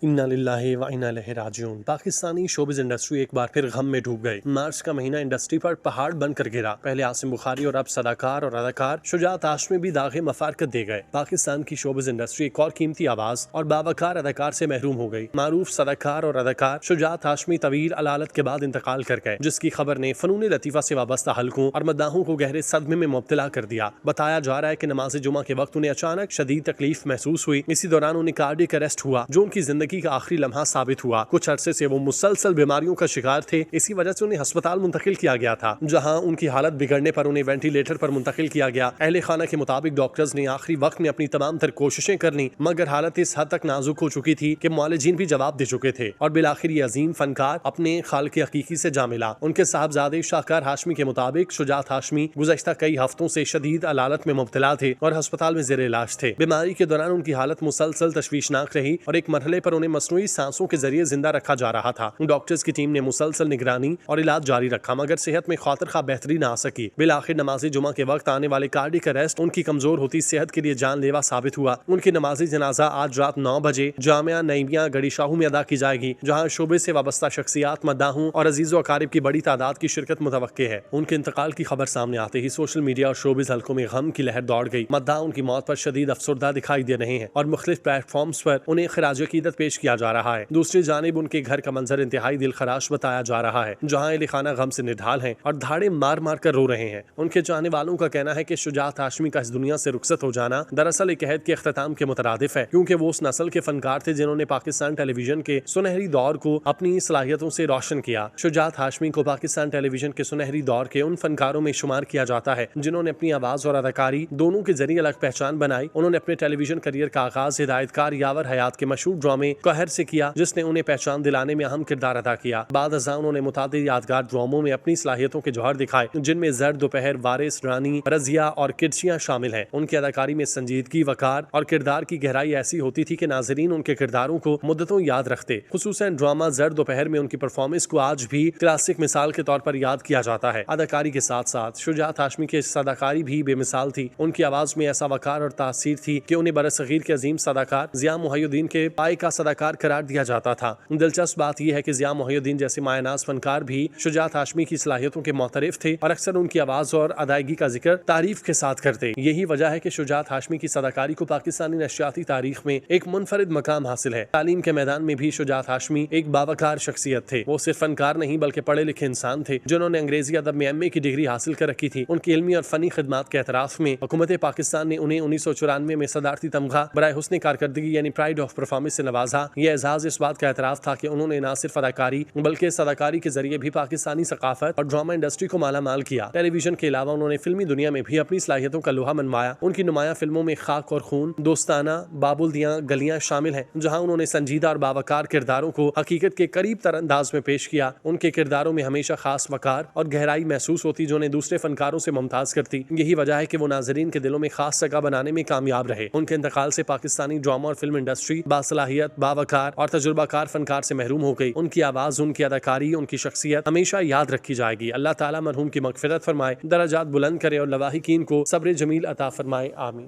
इन्ना लिल्लाहि व इन्ना इलैहि राजिऊन। पाकिस्तानी शोबिज इंडस्ट्री एक बार फिर गम में डूब गई। मार्च का महीना इंडस्ट्री पर पहाड़ बनकर गिरा। पहले आसिम बुखारी और अब सदाकार और अदाकार शुजात हाशमी भी दागे मफारकत दे गए। पाकिस्तान की शोबिज इंडस्ट्री एक और कीमती आवाज और बावकार अदाकार से महरूम हो गई। मारूफ सदाकार और अदाकार शुजात हाशमी तवील अलालत के बाद इंतकाल कर गए, जिसकी खबर ने फनून लतीफा से वाबस्ता हलकों और मद्दाहों को गहरे सदमे में मुब्तला कर दिया। बताया जा रहा है कि नमाज जुमा के वक्त उन्हें अचानक शदीद तकलीफ महसूस हुई। इसी दौरान उन्हें कार्डियक अरेस्ट हुआ, जो उनकी जिंदगी का आखिरी लम्हा साबित हुआ। कुछ अरसे से वो मुसलसल बीमारियों का शिकार थे। इसी वजह से उन्हें अस्पताल मुंतकिल किया गया था, जहां उनकी हालत बिगड़ने पर उन्हें वेंटिलेटर पर मुंतकिल किया गया। अहले खाना के मुताबिक डॉक्टर्स ने आखिरी वक्त में अपनी तमाम तर कोशिशें कर ली, मगर हालत इस हद तक नाजुक हो चुकी थी कि मुआलिजीन भी जवाब दे चुके थे और बिलाखिर ये अजीम फनकार अपने खालिक हकीकी से जा मिला। उनके साहबजादे शाहकार हाशमी के मुताबिक शुजात हाशमी गुज़श्ता कई हफ्तों से शदीद अलालत में मुब्तला थे और अस्पताल में जेर इलाज थे। बीमारी के दौरान उनकी हालत मुसलसल तशवीशनाक रही और एक मरहले पर उन्हें मसनूई सांसों के जरिए जिंदा रखा जा रहा था। डॉक्टर्स की टीम ने मुसलसल निगरानी और इलाज जारी रखा, मगर सेहत में खातिर खा बेहतरी न आ सकी। बिलाखिर नमाज़ी जुमा के वक्त आने वाले कार्डियक अरेस्ट उनकी कमजोर होती सेहत के लिए जानलेवा साबित हुआ। उनकी नमाजी जनाजा आज रात 9 बजे जामिया नईमिया गड़ी शाहू में अदा की जाएगी, जहाँ शोबे से वाबस्ता शख्सियात, मद्दाहों और अजीज़ो अकारिब की बड़ी तादाद की शिरकत मुतवक्के है। उनके इंतकाल की खबर सामने आते ही सोशल मीडिया और शोबिज हल्कों में गम की लहर दौड़ गई। मद्दाह उनकी मौत पर शदीद अफसरदा दिखाई दे रहे हैं और मुख्तलिफ प्लेटफॉर्म्स पर उन्हें खराज अकीदत पेश किया जा रहा है। दूसरी जानिब उनके घर का मंजर इंतहाई दिलखराश बताया जा रहा है, जहाँ अहले खाना गम से निढाल हैं और धाड़े मार मार कर रो रहे हैं। उनके चाहने वालों का कहना है कि शुजात हाशमी का इस दुनिया से रुखसत हो जाना दरअसल एक अहद के अख्ताम के मुतरादिफ है, क्योंकि वो उस नस्ल के फनकार थे जिन्होंने पाकिस्तान टेलीविजन के सुनहरी दौर को अपनी सलाहियतों से रोशन किया। शुजात हाशमी को पाकिस्तान टेलीविजन के सुनहरी दौर के उन फनकारों में शुमार किया जाता है जिन्होंने अपनी आवाज और अदाकारी दोनों के जरिए अलग पहचान बनाई। उन्होंने अपने टेलीविजन करियर का आगाज हिदायतकार यावर हयात के मशहूर ड्रामे कहर से किया, जिसने उन्हें पहचान दिलाने में अहम किरदार अदा किया। बाद अज़ा उन्होंने मुतादिद यादगार ड्रामों में अपनी सलाहियतों के जौहर दिखाए, जिनमें जर्द दोपहर, वारिस, रानी, रजिया और किरचियां शामिल हैं। उनकी अदाकारी में संजीदगी, वकार और किरदार की गहराई ऐसी होती थी कि नाजरीन उनके किरदारों को मुद्दतों याद रखते। खुसूसन ड्रामा जर्द दोपहर में उनकी परफॉर्मेंस को आज भी क्लासिक मिसाल के तौर पर याद किया जाता है। अदाकारी के साथ साथ शुजात हाशमी की सदाकारी भी बेमिसाल थी। उनकी आवाज में ऐसा वकार और तासीर थी कि उन्हें बरसगीर के अजीम सदाकार ज़िया मुहय्यद्दीन के पाए का सदाकार करार दिया जाता था। दिलचस्प बात यह है कि ज़िया मुहय्यद्दीन जैसे मायनाज फनकार भी शुजात हाशमी की सलाहियतों के मोतरिफ थे और अक्सर उनकी आवाज और अदायगी का जिक्र तारीफ के साथ करते। यही वजह है कि शुजात हाशमी की सदाकारी को पाकिस्तानी नशियाती तारीख में एक मुनफरिद मकाम हासिल है। तालीम के मैदान में भी शुजात हाशमी एक बावकार शख्सियत थे। वो सिर्फ फनकार नहीं बल्कि पढ़े लिखे इंसान थे, जिन्होंने अंग्रेजी अदब में MA की डिग्री हासिल कर रखी थी। उनकी इल्मी और फनी खिदमात के एतराफ में हुकूमत पाकिस्तान ने उन्हें 1994 में सदारती तमगा बराए हुस्न कारकर्दगी यानी प्राइड ऑफ परफॉर्मेंस से नवाजा। यह एजाज इस बात का एतराफ था कि उन्होंने न सिर्फ अदाकारी बल्कि सदाकारी के जरिए भी पाकिस्तानी सकाफत और ड्रामा इंडस्ट्री को माला माल किया। टेलीविजन के अलावा उन्होंने फिल्मी दुनिया में भी अपनी सलाहियतों का लोहा मनवाया। उनकी नुमाया फिल्मों में खाक और खून, दोस्ताना, बाबुल दियां गलियां शामिल हैं, जहां उन्होंने संजीदा और बावकार किरदारों को हकीकत के करीब तर अंदाज में पेश किया। उनके किरदारों में हमेशा खास वकार और गहराई महसूस होती, जो उन्हें दूसरे फनकारों से मुमताज करती। यही वजह है कि वो नाजरीन के दिलों में खास जगह बनाने में कामयाब रहे। उनके इंतकाल से पाकिस्तानी ड्रामा और फिल्म इंडस्ट्री बासलाहियत, बावकार और तजुर्बाकार फनकार से महरूम हो गई। उनकी आवाज, उनकी अदाकारी, उनकी शख्सियत हमेशा याद रखी जाएगी। अल्लाह ताला मरहूम की मगफिरत फरमाए, दरजात बुलंद करे और लवाहिकीन को सब्र जमील अता फरमाए। आमीन।